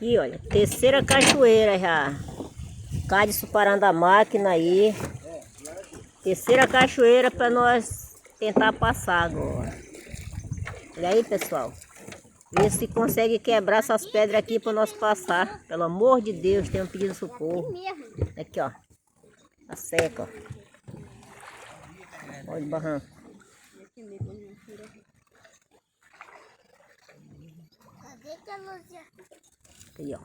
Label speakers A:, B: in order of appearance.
A: Aqui, olha, terceira cachoeira já. Cádice parando a máquina aí. Terceira cachoeira para nós tentar passar agora. Olha aí, pessoal. Vê se consegue quebrar essas pedras aqui para nós passar. Pelo amor de Deus, tem um pedido de socorro. Aqui, ó. Tá seca, ó. Olha o barranco. Aí, ó.